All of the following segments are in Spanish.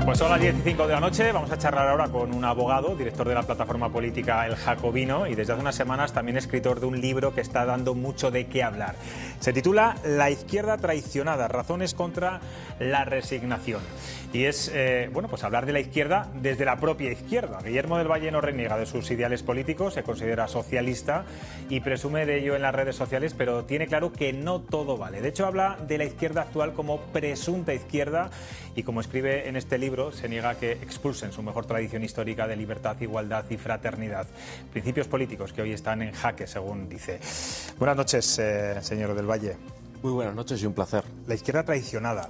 Pues son las 10:05 de la noche, vamos a charlar ahora con un abogado, director de la plataforma política El Jacobino y desde hace unas semanas también escritor de un libro que está dando mucho de qué hablar. Se titula La izquierda traicionada, razones contra la resignación. Y es, pues hablar de la izquierda desde la propia izquierda. Guillermo del Valle no reniega de sus ideales políticos, se considera socialista y presume de ello en las redes sociales, pero tiene claro que no todo vale. De hecho, habla de la izquierda actual como presunta izquierda y, como escribe en este libro, se niega a que expulsen su mejor tradición histórica de libertad, igualdad y fraternidad. Principios políticos que hoy están en jaque, según dice. Buenas noches, señor del Valle. Muy buenas noches y un placer. La izquierda traicionada.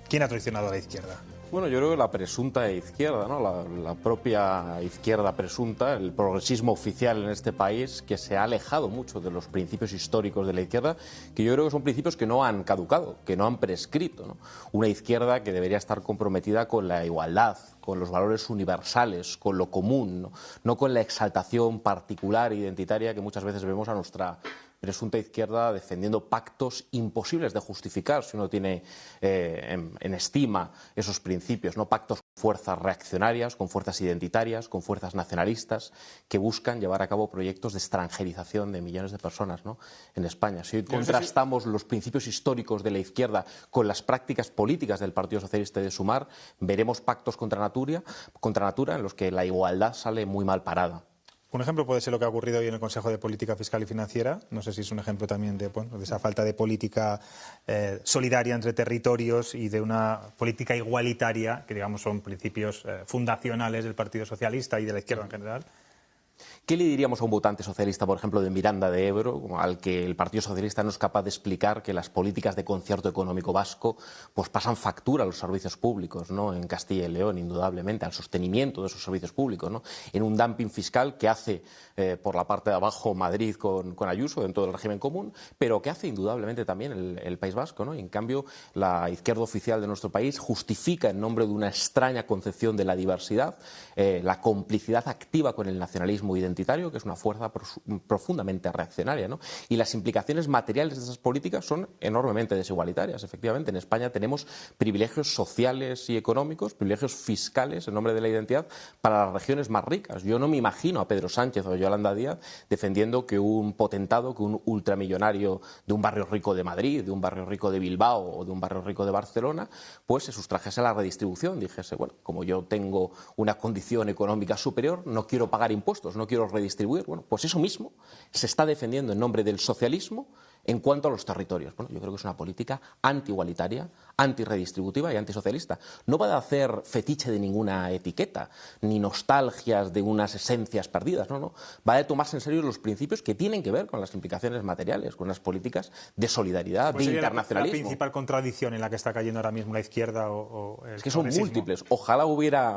¿Quién ha traicionado a la izquierda? Bueno, yo creo que la presunta izquierda, ¿no? La propia izquierda presunta, el progresismo oficial en este país, que se ha alejado mucho de los principios históricos de la izquierda, que yo creo que son principios que no han caducado, que no han prescrito, ¿no? Una izquierda que debería estar comprometida con la igualdad, con los valores universales, con lo común, no con la exaltación particular e identitaria que muchas veces vemos a nuestra presunta izquierda defendiendo pactos imposibles de justificar si uno tiene en estima esos principios, ¿no? Pactos con fuerzas reaccionarias, con fuerzas identitarias, con fuerzas nacionalistas que buscan llevar a cabo proyectos de extranjerización de millones de personas, ¿no? En España. Si hoy contrastamos los principios históricos de la izquierda con las prácticas políticas del Partido Socialista y de Sumar, veremos pactos contra natura en los que la igualdad sale muy mal parada. Un ejemplo puede ser lo que ha ocurrido hoy en el Consejo de Política Fiscal y Financiera. No sé si es un ejemplo también de esa falta de política solidaria entre territorios y de una política igualitaria, que digamos son principios fundacionales del Partido Socialista y de la izquierda en general. ¿Qué le diríamos a un votante socialista, por ejemplo, de Miranda de Ebro, al que el Partido Socialista no es capaz de explicar que las políticas de concierto económico vasco pues pasan factura a los servicios públicos, ¿no? En Castilla y León, indudablemente, al sostenimiento de esos servicios públicos, ¿no? En un dumping fiscal que hace por la parte de abajo Madrid con Ayuso dentro del régimen común, pero que hace indudablemente también el País Vasco, ¿no? Y en cambio, la izquierda oficial de nuestro país justifica en nombre de una extraña concepción de la diversidad la complicidad activa con el nacionalismo identitario, que es una fuerza profundamente reaccionaria, ¿no? Y las implicaciones materiales de esas políticas son enormemente desigualitarias. Efectivamente, en España tenemos privilegios sociales y económicos, privilegios fiscales en nombre de la identidad para las regiones más ricas. Yo no me imagino a Pedro Sánchez o a Yolanda Díaz defendiendo que un potentado, que un ultramillonario de un barrio rico de Madrid, de un barrio rico de Bilbao o de un barrio rico de Barcelona, pues se sustrajese a la redistribución. Dijese, bueno, como yo tengo una condición económica superior, no quiero pagar impuestos, no quiero redistribuir. Bueno, pues eso mismo se está defendiendo en nombre del socialismo en cuanto a los territorios. Bueno, yo creo que es una política anti-igualitaria, anti-redistributiva y antisocialista. No va a hacer fetiche de ninguna etiqueta, ni nostalgias de unas esencias perdidas, no. Va a tomarse en serio los principios que tienen que ver con las implicaciones materiales, con las políticas de solidaridad, pues de internacionalismo. ¿La principal contradicción en la que está cayendo ahora mismo la izquierda es que son múltiples. Ojalá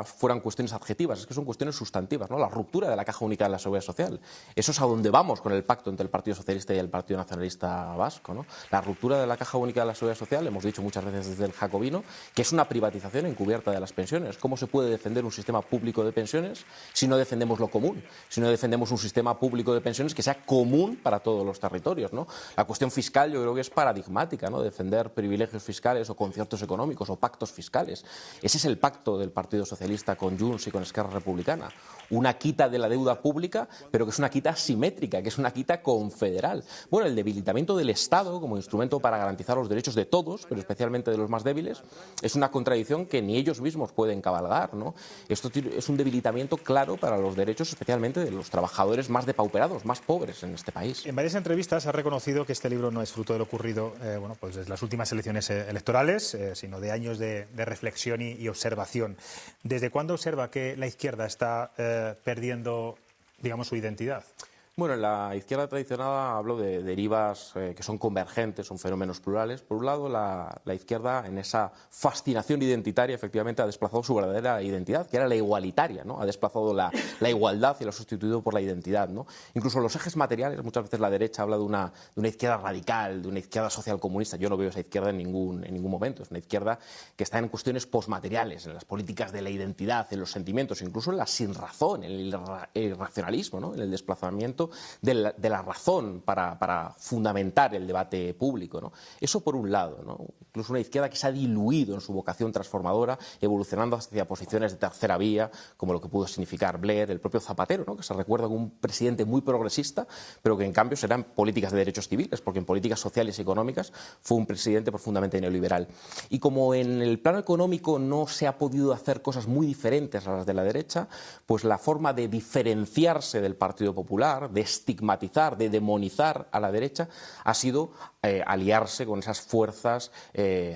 fueran cuestiones adjetivas, es que son cuestiones sustantivas, ¿no? La ruptura de la Caja Única de la Seguridad Social. Eso es a donde vamos con el pacto entre el Partido Socialista y el Partido Nacionalista Vasco, ¿no? La ruptura de la Caja Única de la Seguridad Social, hemos dicho muchas veces desde el Jacobino, que es una privatización encubierta de las pensiones. ¿Cómo se puede defender un sistema público de pensiones si no defendemos lo común? Si no defendemos un sistema público de pensiones que sea común para todos los territorios, ¿no? La cuestión fiscal yo creo que es paradigmática, ¿no? Defender privilegios fiscales o conciertos económicos o pactos fiscales. Ese es el pacto del Partido Socialista con Junts y con Esquerra Republicana. Una quita de la deuda pública, pero que es una quita simétrica, que es una quita confederal. Bueno, el debilitamiento del Estado como instrumento para garantizar los derechos de todos, pero especialmente de los más débiles, es una contradicción que ni ellos mismos pueden cabalgar, ¿no? Esto es un debilitamiento claro para los derechos, especialmente de los trabajadores más depauperados, más pobres en este país. En varias entrevistas ha reconocido que este libro no es fruto de lo ocurrido pues desde las últimas elecciones electorales, sino de años de reflexión y observación. ¿Desde cuándo observa que la izquierda está perdiendo, digamos, su identidad? Bueno, en la izquierda tradicional hablo de derivas que son convergentes, son fenómenos plurales. Por un lado, la izquierda, en esa fascinación identitaria, efectivamente ha desplazado su verdadera identidad, que era la igualitaria, ¿no? Ha desplazado la igualdad y la ha sustituido por la identidad, ¿no? Incluso los ejes materiales, muchas veces la derecha habla de una izquierda radical, de una izquierda social comunista. Yo no veo esa izquierda en ningún momento. Es una izquierda que está en cuestiones posmateriales, en las políticas de la identidad, en los sentimientos, incluso en la sinrazón, en el irracionalismo, ¿no? En el desplazamiento descubrimiento de la razón para fundamentar el debate público, ¿no? Eso por un lado, ¿no? Incluso una izquierda que se ha diluido en su vocación transformadora, evolucionando hacia posiciones de tercera vía, como lo que pudo significar Blair, el propio Zapatero, ¿no? Que se recuerda como un presidente muy progresista, pero que en cambio serán políticas de derechos civiles, porque en políticas sociales y económicas fue un presidente profundamente neoliberal. Y como en el plano económico no se ha podido hacer cosas muy diferentes a las de la derecha, pues la forma de diferenciarse del Partido Popular, de estigmatizar, de demonizar a la derecha, ha sido aliarse con esas fuerzas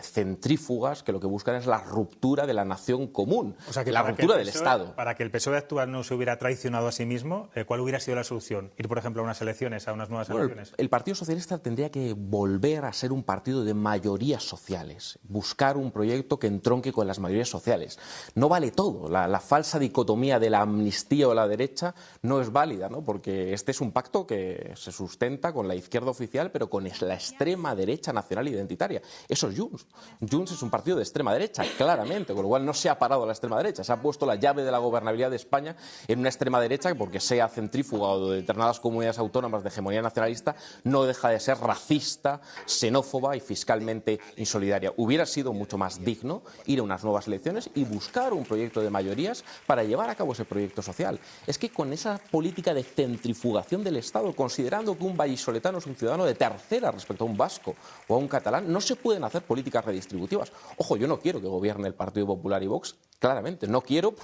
centrífugas que lo que buscan es la ruptura de la nación común, o sea, que la ruptura del Estado. Para que el PSOE actual no se hubiera traicionado a sí mismo, ¿cuál hubiera sido la solución? Ir, por ejemplo, a unas elecciones, a unas nuevas elecciones. El Partido Socialista tendría que volver a ser un partido de mayorías sociales, buscar un proyecto que entronque con las mayorías sociales. No vale todo, la falsa dicotomía de la amnistía o la derecha no es válida, ¿no? Porque este es un pacto que se sustenta con la izquierda oficial, pero con la extrema derecha nacional identitaria. Eso es Junts. Junts es un partido de extrema derecha, claramente, con lo cual no se ha parado a la extrema derecha, se ha puesto la llave de la gobernabilidad de España en una extrema derecha que, porque sea centrífuga o de determinadas comunidades autónomas de hegemonía nacionalista, no deja de ser racista, xenófoba y fiscalmente insolidaria. Hubiera sido mucho más digno ir a unas nuevas elecciones y buscar un proyecto de mayorías para llevar a cabo ese proyecto social. Es que con esa política de centrifugación del Estado, considerando que un vallisoletano es un ciudadano de tercera respecto a un vasco o a un catalán, no se pueden hacer políticas redistributivas. Ojo, yo no quiero que gobierne el Partido Popular y Vox, claramente, no quiero,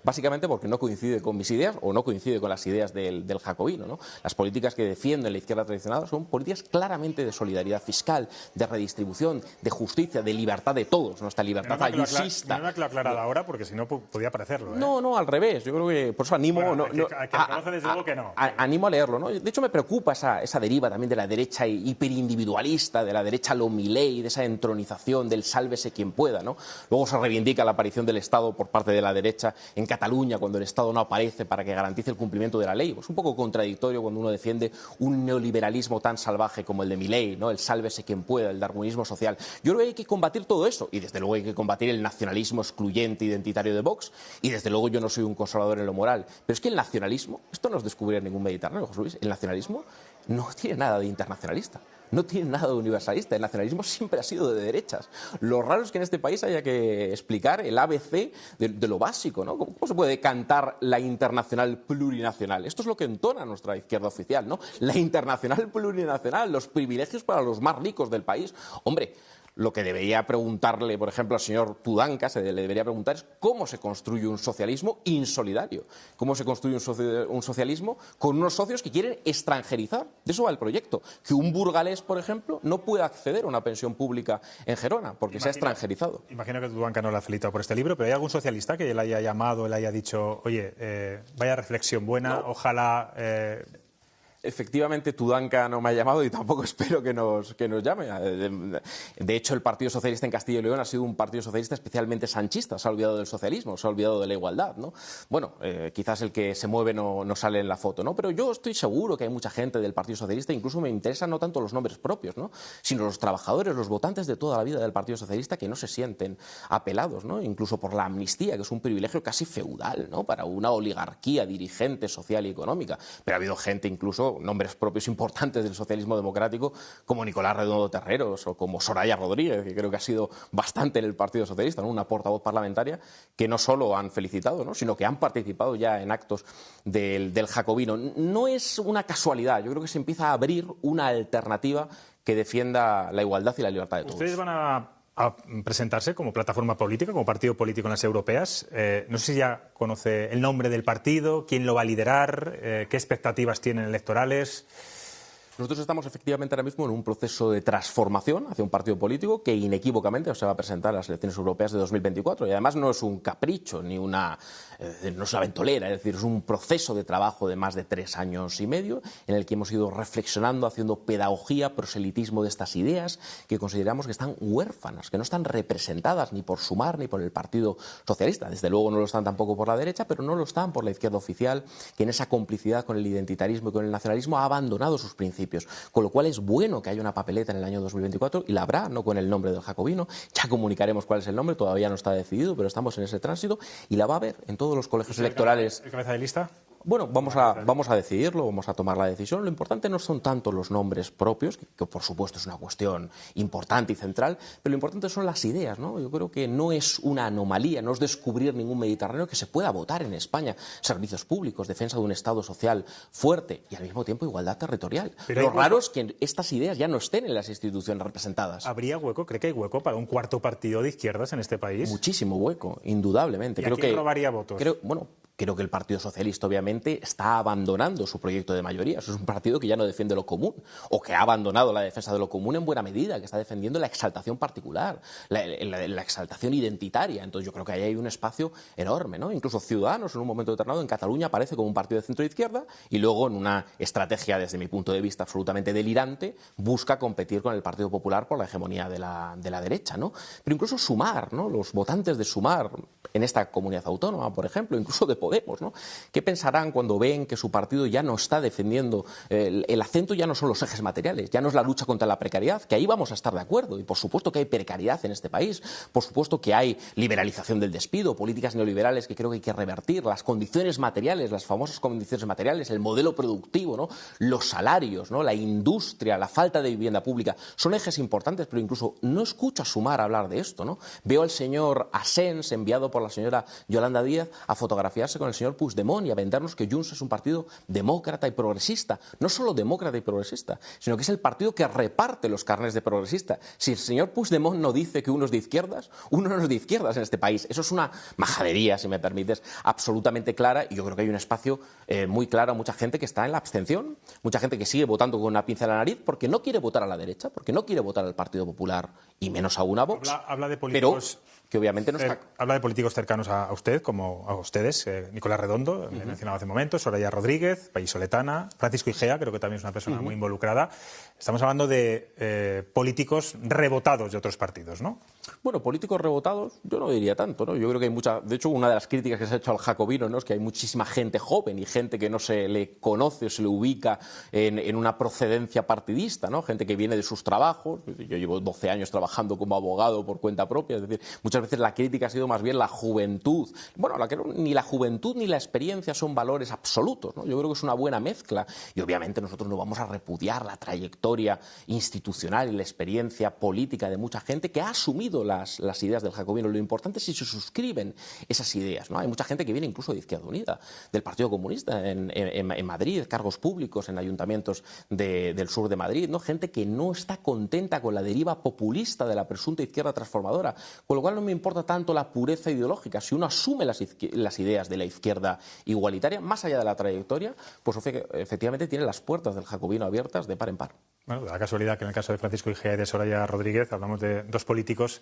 básicamente porque no coincide con mis ideas o no coincide con las ideas del jacobino, ¿no? Las políticas que defiende la izquierda tradicional son políticas claramente de solidaridad fiscal, de redistribución, de justicia, de libertad de todos, nuestra libertad ayusista. No me lo aclarado ahora, porque si no podía parecerlo, ¿eh? No, al revés. Yo creo que por eso animo... Animo a leerlo, ¿no? De hecho, me preocupa esa deriva también de la derecha hiperindividualista, de la derecha lo Milei, de esa entronización del sálvese quien pueda, ¿no? Luego se reivindica la aparición del Estado por parte de la derecha en Cataluña, cuando el Estado no aparece para que garantice el cumplimiento de la ley. Es un poco contradictorio cuando uno defiende un neoliberalismo tan salvaje como el de Milei, ¿no? El sálvese quien pueda, el darwinismo social. Yo creo que hay que combatir todo eso, y desde luego hay que combatir el nacionalismo excluyente identitario de Vox, y desde luego yo no soy un conservador en lo moral, pero es que el nacionalismo, esto no es descubrir ningún Mediterráneo, José Luis, el nacionalismo no tiene nada de internacionalista. No tiene nada de universalista. El nacionalismo siempre ha sido de derechas. Lo raro es que en este país haya que explicar el ABC de lo básico, ¿no? ¿Cómo se puede cantar la internacional plurinacional? Esto es lo que entona nuestra izquierda oficial, ¿no? La internacional plurinacional, los privilegios para los más ricos del país. Hombre, lo que debería preguntarle, por ejemplo, al señor Tudanca, le debería preguntar es cómo se construye un socialismo insolidario, cómo se construye un socialismo con unos socios que quieren extranjerizar. De eso va el proyecto. Que un burgalés, por ejemplo, no pueda acceder a una pensión pública en Gerona porque se ha extranjerizado. Imagino que Tudanca no le ha felicitado por este libro, pero ¿hay algún socialista que le haya llamado, le haya dicho, oye, vaya reflexión buena, no. Ojalá... Efectivamente, Tudanca no me ha llamado y tampoco espero que nos llame. De hecho, el Partido Socialista en Castilla y León ha sido un partido socialista especialmente sanchista. Se ha olvidado del socialismo, se ha olvidado de la igualdad, ¿no? Bueno, quizás el que se mueve no sale en la foto, ¿no? Pero yo estoy seguro que hay mucha gente del Partido Socialista, incluso me interesan no tanto los nombres propios, ¿no? Sino los trabajadores, los votantes de toda la vida del Partido Socialista que no se sienten apelados, ¿no? Incluso por la amnistía, que es un privilegio casi feudal, ¿no? Para una oligarquía dirigente, social y económica. Pero ha habido gente incluso nombres propios importantes del socialismo democrático como Nicolás Redondo Terreros o como Soraya Rodríguez, que creo que ha sido bastante en el Partido Socialista, ¿no? Una portavoz parlamentaria que no solo han felicitado, ¿no? Sino que han participado ya en actos del jacobino. No es una casualidad, yo creo que se empieza a abrir una alternativa que defienda la igualdad y la libertad de todos. ¿Ustedes van a presentarse como plataforma política, como partido político en las europeas? No sé si ya conoce el nombre del partido, quién lo va a liderar, qué expectativas tienen electorales. Nosotros estamos efectivamente ahora mismo en un proceso de transformación hacia un partido político que inequívocamente se va a presentar a las elecciones europeas de 2024 y además no es un capricho ni no es una ventolera, es decir, es un proceso de trabajo de más de 3 años y medio en el que hemos ido reflexionando, haciendo pedagogía, proselitismo de estas ideas que consideramos que están huérfanas, que no están representadas ni por Sumar ni por el Partido Socialista. Desde luego no lo están tampoco por la derecha, pero no lo están por la izquierda oficial, que en esa complicidad con el identitarismo y con el nacionalismo ha abandonado sus principios. Con lo cual es bueno que haya una papeleta en el año 2024 y la habrá, no con el nombre del jacobino, ya comunicaremos cuál es el nombre, todavía no está decidido, pero estamos en ese tránsito y la va a haber en todos los colegios electorales. ¿El cabeza de lista? Bueno, vamos a decidirlo, vamos a tomar la decisión. Lo importante no son tanto los nombres propios, que por supuesto es una cuestión importante y central, pero lo importante son las ideas, ¿no? Yo creo que no es una anomalía, no es descubrir ningún Mediterráneo que se pueda votar en España. Servicios públicos, defensa de un Estado social fuerte y al mismo tiempo igualdad territorial. Lo raro es que estas ideas ya no estén en las instituciones representadas. ¿Habría hueco? ¿Cree que hay hueco para un cuarto partido de izquierdas en este país? Muchísimo hueco, indudablemente. ¿Y a quién robaría votos? Creo que el Partido Socialista, obviamente, está abandonando su proyecto de mayoría. Eso es un partido que ya no defiende lo común, o que ha abandonado la defensa de lo común en buena medida, que está defendiendo la exaltación particular, la exaltación identitaria. Entonces yo creo que ahí hay un espacio enorme, ¿no? Incluso Ciudadanos, en un momento determinado, en Cataluña aparece como un partido de centro-izquierda y luego, en una estrategia, desde mi punto de vista, absolutamente delirante, busca competir con el Partido Popular por la hegemonía de la derecha, ¿no? Pero incluso Sumar, ¿no? Los votantes de Sumar en esta comunidad autónoma, por ejemplo, incluso de Podemos, ¿no? ¿Qué pensarán cuando ven que su partido ya no está defendiendo, el acento ya no son los ejes materiales, ya no es la lucha contra la precariedad, que ahí vamos a estar de acuerdo, y por supuesto que hay precariedad en este país, por supuesto que hay liberalización del despido, políticas neoliberales que creo que hay que revertir, las condiciones materiales, las famosas condiciones materiales, el modelo productivo, ¿no? Los salarios, ¿no? La industria, la falta de vivienda pública, son ejes importantes, pero incluso no escucho a Sumar hablar de esto, ¿no? Veo al señor Asens, enviado por la señora Yolanda Díaz, a fotografiarse con el señor Puigdemont y a vendernos que Junts es un partido demócrata y progresista. No solo demócrata y progresista, sino que es el partido que reparte los carnés de progresista. Si el señor Puigdemont no dice que uno es de izquierdas, uno no es de izquierdas en este país. Eso es una majadería, si me permites, absolutamente clara, y yo creo que hay un espacio muy claro, mucha gente que está en la abstención, mucha gente que sigue votando con una pinza en la nariz porque no quiere votar a la derecha, porque no quiere votar al Partido Popular y menos aún a Vox. Habla de políticos... que obviamente no está... Habla de políticos cercanos a usted, como a ustedes, Nicolás Redondo, me mencionaba hace un momento, Soraya Rodríguez, vallisoletana, Francisco Igea, creo que también es una persona muy involucrada. Estamos hablando de políticos rebotados de otros partidos, ¿no? Bueno, políticos rebotados, yo no diría tanto, ¿no? Yo creo que hay mucha... De hecho, una de las críticas que se ha hecho al jacobino, ¿no?, es que hay muchísima gente joven y gente que no se le conoce o se le ubica en una procedencia partidista, ¿no? Gente que viene de sus trabajos. Yo llevo 12 años trabajando como abogado por cuenta propia, es decir, muchas veces la crítica ha sido más bien la juventud. Bueno, ni la juventud ni la experiencia son valores absolutos, ¿no? Yo creo que es una buena mezcla y obviamente nosotros no vamos a repudiar la trayectoria institucional y la experiencia política de mucha gente que ha asumido las ideas del jacobino. Lo importante es si se suscriben esas ideas, ¿no? Hay mucha gente que viene incluso de Izquierda Unida, del Partido Comunista en Madrid, cargos públicos en ayuntamientos del sur de Madrid, ¿no? Gente que no está contenta con la deriva populista de la presunta izquierda transformadora, con lo cual no me importa tanto la pureza ideológica. Si uno asume las ideas de la izquierda igualitaria, más allá de la trayectoria, pues efectivamente tiene las puertas del jacobino abiertas de par en par. Bueno, da la casualidad que en el caso de Francisco Igea y de Soraya Rodríguez hablamos de dos políticos,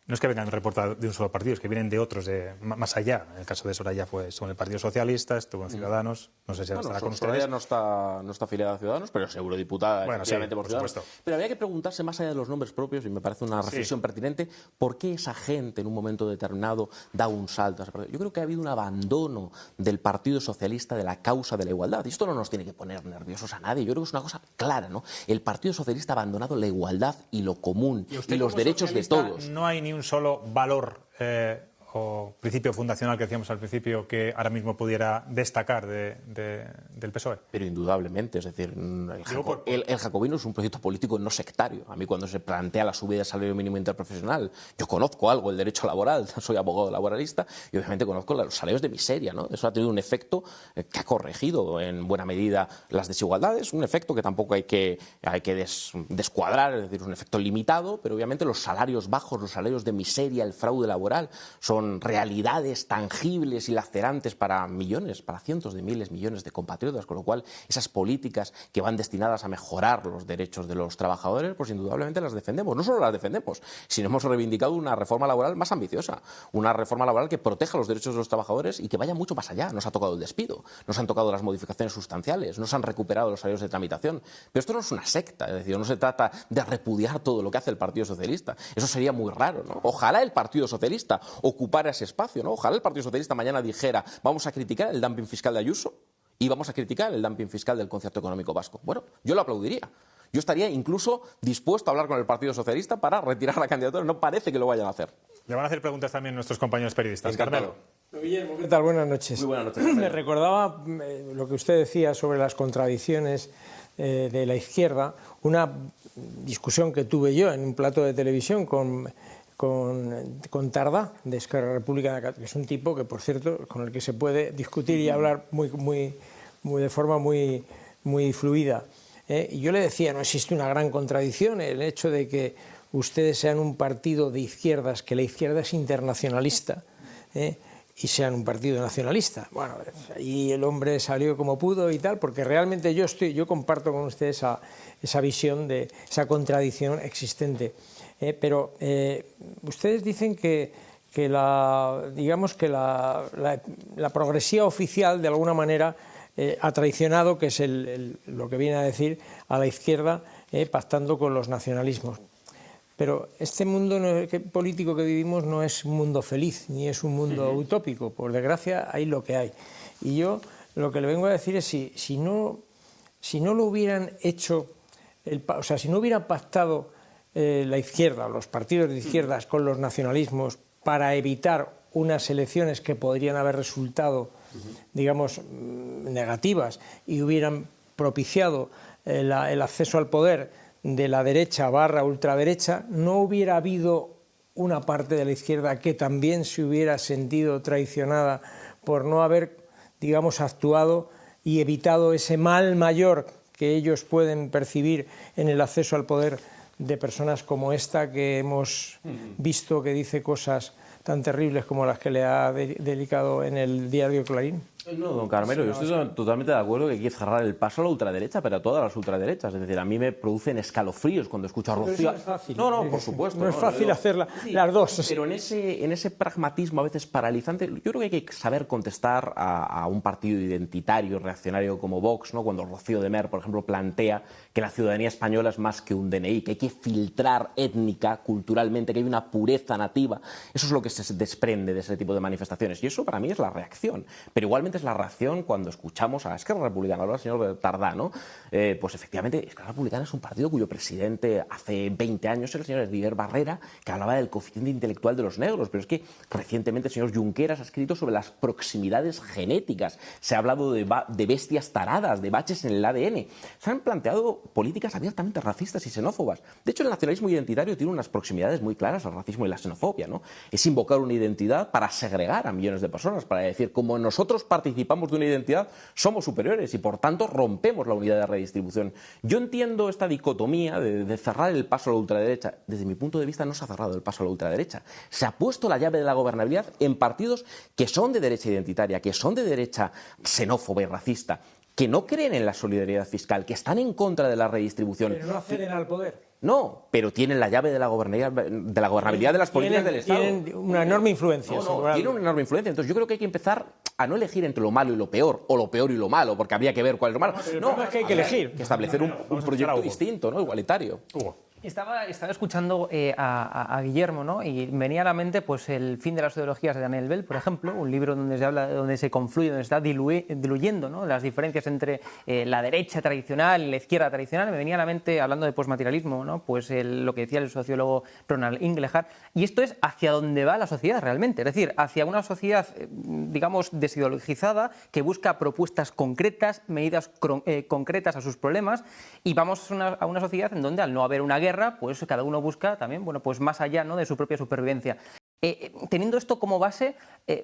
no es que vengan reportados de un solo partido, es que vienen de otros, más allá. En el caso de Soraya estuvo en el Partido Socialista, estuvo en Ciudadanos, no sé si estará con ustedes. Soraya no está afiliada a Ciudadanos, pero es eurodiputada, efectivamente, por Ciudadanos. Supuesto. Pero habría que preguntarse, más allá de los nombres propios, y me parece una reflexión pertinente, ¿por qué esa gente en un momento determinado da un salto a ese partido? Yo creo que ha habido un abandono del Partido Socialista de la causa de la igualdad, y esto no nos tiene que poner nerviosos a nadie. Yo creo que es una cosa clara, ¿no? El Partido Socialista ha abandonado la igualdad y lo común y los derechos de todos. No hay ni un solo valor o principio fundacional que decíamos al principio que ahora mismo pudiera destacar del PSOE. Pero indudablemente, es decir, el jacobino es un proyecto político no sectario. A mí cuando se plantea la subida del salario mínimo interprofesional, yo conozco algo el derecho laboral, soy abogado laboralista y obviamente conozco los salarios de miseria, ¿no? Eso ha tenido un efecto que ha corregido en buena medida las desigualdades, un efecto que tampoco hay que descuadrar, es decir, es un efecto limitado, pero obviamente los salarios bajos, los salarios de miseria, el fraude laboral, son realidades tangibles y lacerantes para millones, para cientos de miles, millones de compatriotas, con lo cual esas políticas que van destinadas a mejorar los derechos de los trabajadores, pues indudablemente las defendemos. No solo las defendemos, sino hemos reivindicado una reforma laboral más ambiciosa, una reforma laboral que proteja los derechos de los trabajadores y que vaya mucho más allá. Nos ha tocado el despido, nos han tocado las modificaciones sustanciales, nos han recuperado los salarios de tramitación. Pero esto no es una secta, es decir, no se trata de repudiar todo lo que hace el Partido Socialista. Eso sería muy raro, ¿no? Ojalá el Partido Socialista ocupara ese espacio, ¿no? Ojalá el Partido Socialista mañana dijera vamos a criticar el dumping fiscal de Ayuso y vamos a criticar el dumping fiscal del concierto económico vasco. Bueno, yo lo aplaudiría. Yo estaría incluso dispuesto a hablar con el Partido Socialista para retirar la candidatura. No parece que lo vayan a hacer. Le van a hacer preguntas también nuestros compañeros periodistas. Encantado. Carmelo. Guillermo, ¿qué tal? Buenas noches. Muy buenas noches. Me recordaba lo que usted decía sobre las contradicciones de la izquierda, una discusión que tuve yo en un plato de televisión con Tardá, de Esquerra Republicana, que es un tipo que, por cierto, con el que se puede discutir y hablar de forma muy fluida. Y yo le decía, no existe una gran contradicción el hecho de que ustedes sean un partido de izquierdas, que la izquierda es internacionalista, y sean un partido nacionalista. Bueno, y el hombre salió como pudo y tal, porque realmente yo comparto con ustedes esa visión de esa contradicción existente. Pero ustedes dicen que la progresía oficial, de alguna manera, ha traicionado, que es lo que viene a decir, a la izquierda, pactando con los nacionalismos. Pero este mundo político que vivimos no es un mundo feliz, ni es un mundo utópico. Por desgracia, hay lo que hay. Y yo lo que le vengo a decir es, si no lo hubieran hecho, si no hubieran pactado la izquierda, los partidos de izquierdas con los nacionalismos para evitar unas elecciones que podrían haber resultado, digamos, negativas, y hubieran propiciado el acceso al poder de la derecha / ultraderecha, no hubiera habido una parte de la izquierda que también se hubiera sentido traicionada por no haber, digamos, actuado y evitado ese mal mayor que ellos pueden percibir en el acceso al poder de personas como esta, que hemos visto que dice cosas tan terribles como las que le ha dedicado en el diario Clarín. No, don Carmelo, yo estoy totalmente de acuerdo que hay que cerrar el paso a la ultraderecha, pero a todas las ultraderechas. Es decir, a mí me producen escalofríos cuando escucho a Rocío. No es fácil. No, por supuesto. No es fácil hacer las dos. Pero en ese pragmatismo a veces paralizante, yo creo que hay que saber contestar a un partido identitario, reaccionario como Vox, ¿no? Cuando Rocío de Mer, por ejemplo, plantea que la ciudadanía española es más que un DNI, que hay que filtrar étnica, culturalmente, que hay una pureza nativa. Eso es lo que se desprende de ese tipo de manifestaciones. Y eso para mí es la reacción. Pero igualmente es la reacción cuando escuchamos a Esquerra Republicana, ahora el señor Tardá, ¿no? Pues efectivamente, Esquerra Republicana es un partido cuyo presidente hace 20 años era el señor Edgar Barrera, que hablaba del coeficiente intelectual de los negros, pero es que recientemente el señor Junqueras ha escrito sobre las proximidades genéticas, se ha hablado de bestias taradas, de baches en el ADN, se han planteado políticas abiertamente racistas y xenófobas. De hecho, el nacionalismo identitario tiene unas proximidades muy claras al racismo y la xenofobia, ¿no? Es invocar una identidad para segregar a millones de personas, para decir, como nosotros participamos de una identidad, somos superiores y por tanto rompemos la unidad de redistribución. Yo entiendo esta dicotomía de cerrar el paso a la ultraderecha. Desde mi punto de vista no se ha cerrado el paso a la ultraderecha. Se ha puesto la llave de la gobernabilidad en partidos que son de derecha identitaria, que son de derecha xenófoba y racista, que no creen en la solidaridad fiscal, que están en contra de la redistribución. Pero no acceden al poder. No, pero tienen la llave de la gobernabilidad de las políticas del Estado. Tienen una enorme influencia. Tienen una enorme influencia. Entonces yo creo que hay que empezar a no elegir entre lo malo y lo peor, o lo peor y lo malo, porque habría que ver cuál es lo malo. No, es que hay que elegir. Que establecer un proyecto distinto, ¿no? Igualitario. Estaba escuchando a Guillermo, ¿no? Y venía a la mente, pues, El fin de las ideologías de Daniel Bell, por ejemplo, un libro donde se habla, donde se confluye, donde se está diluyendo, ¿no? Las diferencias entre la derecha tradicional y la izquierda tradicional. Me venía a la mente, hablando de posmaterialismo, ¿no? Pues lo que decía el sociólogo Ronald Inglehart. Y esto es hacia dónde va la sociedad realmente, es decir, hacia una sociedad, digamos, desideologizada, que busca propuestas concretas, medidas concretas a sus problemas, y vamos a una sociedad en donde, al no haber una guerra, pues cada uno busca también, bueno, pues más allá, ¿no?, de su propia supervivencia. Teniendo esto como base,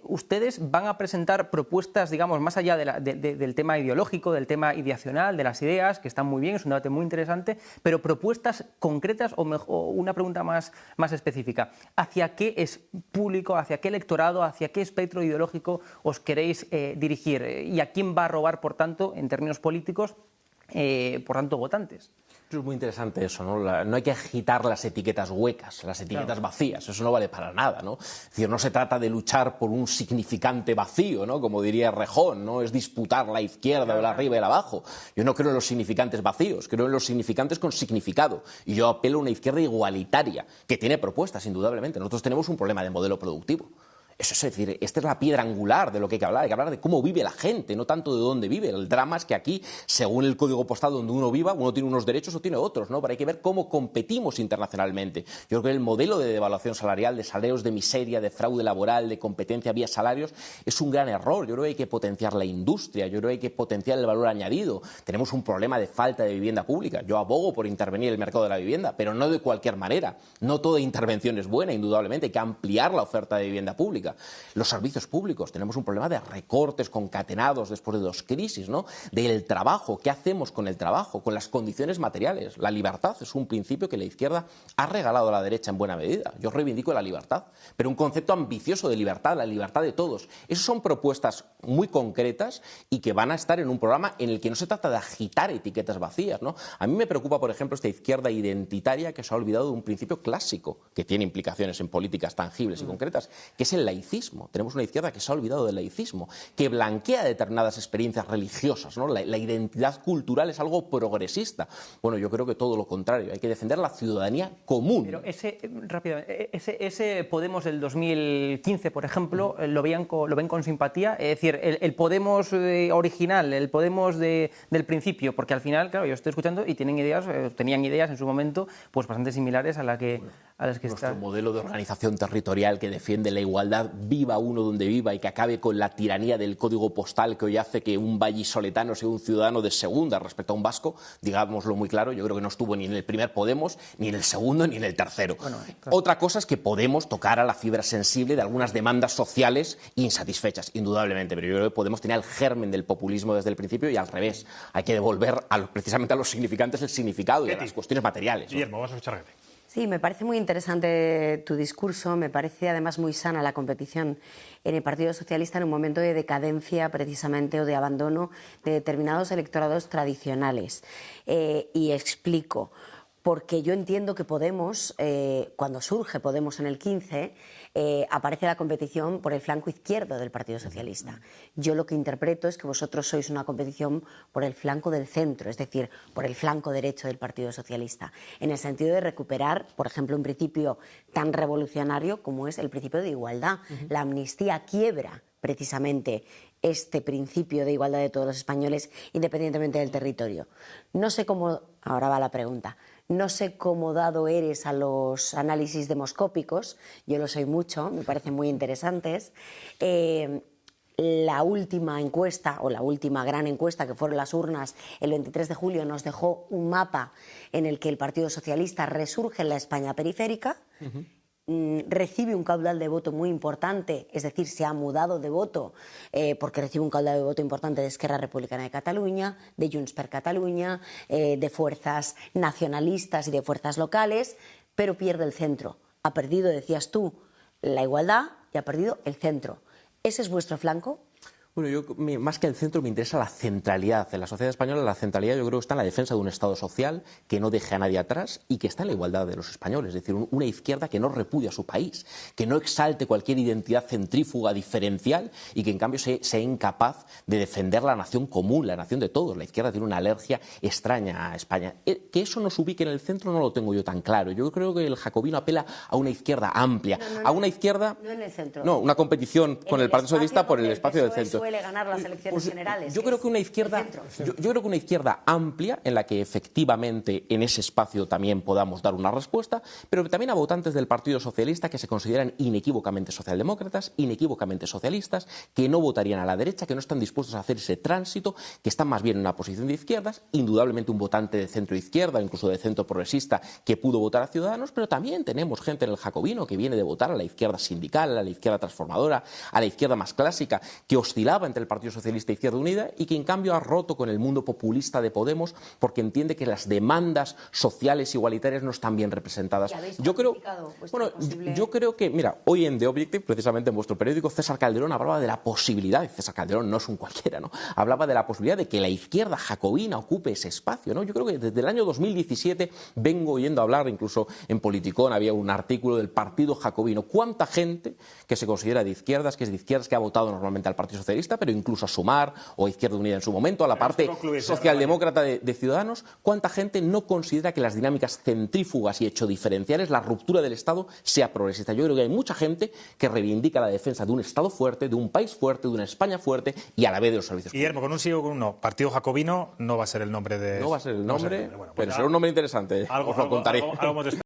ustedes van a presentar propuestas, digamos, más allá del tema ideológico, del tema ideacional, de las ideas, que están muy bien, es un debate muy interesante, pero propuestas concretas o una pregunta más específica. ¿Hacia qué es público, hacia qué electorado, hacia qué espectro ideológico os queréis dirigir? ¿Y a quién va a robar, por tanto, en términos políticos, por tanto, votantes? Es muy interesante eso, ¿no? No hay que agitar las etiquetas huecas, las etiquetas vacías, eso no vale para nada, ¿no? Es decir, no se trata de luchar por un significante vacío, ¿no? Como diría Rejón, no es disputar la izquierda o la arriba y la abajo. Yo no creo en los significantes vacíos, creo en los significantes con significado. Y yo apelo a una izquierda igualitaria, que tiene propuestas, indudablemente. Nosotros tenemos un problema de modelo productivo. Eso es decir, esta es la piedra angular de lo que hay que hablar de cómo vive la gente, no tanto de dónde vive. El drama es que aquí, según el código postal donde uno viva, uno tiene unos derechos o tiene otros, ¿no? Pero hay que ver cómo competimos internacionalmente. Yo creo que el modelo de devaluación salarial, de salarios de miseria, de fraude laboral, de competencia vía salarios, es un gran error. Yo creo que hay que potenciar la industria, yo creo que hay que potenciar el valor añadido. Tenemos un problema de falta de vivienda pública. Yo abogo por intervenir en el mercado de la vivienda, pero no de cualquier manera. No toda intervención es buena, indudablemente. Hay que ampliar la oferta de vivienda pública. Los servicios públicos, tenemos un problema de recortes concatenados después de 2 crisis, ¿no? Del trabajo, ¿qué hacemos con el trabajo? Con las condiciones materiales. La libertad es un principio que la izquierda ha regalado a la derecha en buena medida. Yo reivindico la libertad, pero un concepto ambicioso de libertad, la libertad de todos. Esas son propuestas muy concretas y que van a estar en un programa en el que no se trata de agitar etiquetas vacías, ¿no? A mí me preocupa, por ejemplo, esta izquierda identitaria que se ha olvidado de un principio clásico que tiene implicaciones en políticas tangibles y concretas, que es el laicismo. Tenemos una izquierda que se ha olvidado del laicismo, que blanquea determinadas experiencias religiosas, ¿no? La identidad cultural es algo progresista. Bueno, yo creo que todo lo contrario. Hay que defender la ciudadanía común. Pero rápidamente, ese Podemos del 2015, por ejemplo, lo ven con simpatía. Es decir, el Podemos original, el Podemos del principio, porque al final, claro, yo estoy escuchando y tenían ideas en su momento pues bastante similares a las que Nuestro modelo de organización territorial que defiende la igualdad, viva uno donde viva y que acabe con la tiranía del código postal que hoy hace que un vallisoletano sea un ciudadano de segunda respecto a un vasco, digámoslo muy claro, yo creo que no estuvo ni en el primer Podemos, ni en el segundo, ni en el tercero. Bueno, claro. Otra cosa es que Podemos tocar a la fibra sensible de algunas demandas sociales insatisfechas, indudablemente, pero yo creo que Podemos tenía el germen del populismo desde el principio y al revés. Hay que devolver precisamente a los significantes el significado y a las cuestiones materiales, ¿no? Guillermo, vas a escuchar. Sí, me parece muy interesante tu discurso, me parece además muy sana la competición en el Partido Socialista en un momento de decadencia precisamente o de abandono de determinados electorados tradicionales. Y explico, porque yo entiendo que Podemos, cuando surge Podemos en el 15, aparece la competición por el flanco izquierdo del Partido Socialista. Yo lo que interpreto es que vosotros sois una competición por el flanco del centro, es decir, por el flanco derecho del Partido Socialista, en el sentido de recuperar, por ejemplo, un principio tan revolucionario como es el principio de igualdad. La amnistía quiebra precisamente este principio de igualdad de todos los españoles, independientemente del territorio. No sé cómo, ahora va la pregunta, no sé cómo dado eres a los análisis demoscópicos, yo lo soy mucho, me parecen muy interesantes. La última encuesta, o la última gran encuesta, que fueron las urnas el 23 de julio, nos dejó un mapa en el que el Partido Socialista resurge en la España periférica, recibe un caudal de voto muy importante, es decir, se ha mudado de voto porque recibe un caudal de voto importante de Esquerra Republicana de Cataluña, de Junts per Catalunya, de fuerzas nacionalistas y de fuerzas locales, pero pierde el centro. Ha perdido, decías tú, la igualdad y ha perdido el centro. ¿Ese es vuestro flanco? Bueno, yo más que el centro me interesa la centralidad. En la sociedad española la centralidad yo creo que está en la defensa de un Estado social que no deje a nadie atrás y que está en la igualdad de los españoles. Es decir, una izquierda que no repudia a su país, que no exalte cualquier identidad centrífuga diferencial y que en cambio sea incapaz de defender la nación común, la nación de todos. La izquierda tiene una alergia extraña a España. Que eso nos ubique en el centro no lo tengo yo tan claro. Yo creo que el jacobino apela a una izquierda amplia, a una izquierda... No en el centro. No, una competición con el Partido Socialista por el espacio del centro. Suele ganar las elecciones generales. Yo creo que una izquierda, yo creo que una izquierda amplia en la que efectivamente en ese espacio también podamos dar una respuesta, pero que también a votantes del Partido Socialista que se consideran inequívocamente socialdemócratas, inequívocamente socialistas, que no votarían a la derecha, que no están dispuestos a hacer ese tránsito, que están más bien en una posición de izquierdas, indudablemente un votante de centro izquierda, incluso de centro progresista, que pudo votar a Ciudadanos, pero también tenemos gente en el jacobino que viene de votar a la izquierda sindical, a la izquierda transformadora, a la izquierda más clásica, que oscilaba entre el Partido Socialista e Izquierda Unida y que en cambio ha roto con el mundo populista de Podemos porque entiende que las demandas sociales igualitarias no están bien representadas. Yo creo que, mira, hoy en The Objective, precisamente en vuestro periódico, César Calderón hablaba de la posibilidad, y César Calderón no es un cualquiera, ¿no? Hablaba de la posibilidad de que la izquierda jacobina ocupe ese espacio, ¿no? Yo creo que desde el año 2017 vengo oyendo hablar, incluso en Politicón había un artículo del Partido Jacobino. ¿Cuánta gente que se considera de izquierdas, que es de izquierdas, que ha votado normalmente al Partido Socialista, Socialista, pero incluso a Sumar o a Izquierda Unida en su momento, a la parte socialdemócrata de Ciudadanos, ¿cuánta gente no considera que las dinámicas centrífugas y hecho diferenciales, la ruptura del Estado, sea progresista? Yo creo que hay mucha gente que reivindica la defensa de un Estado fuerte, de un país fuerte, de una España fuerte y a la vez de los servicios públicos. Guillermo, con un sí o con un no, Partido Jacobino no va a ser el nombre de... No va a ser el nombre, bueno, pues pero será un nombre interesante, os lo contaré. Algo hemos de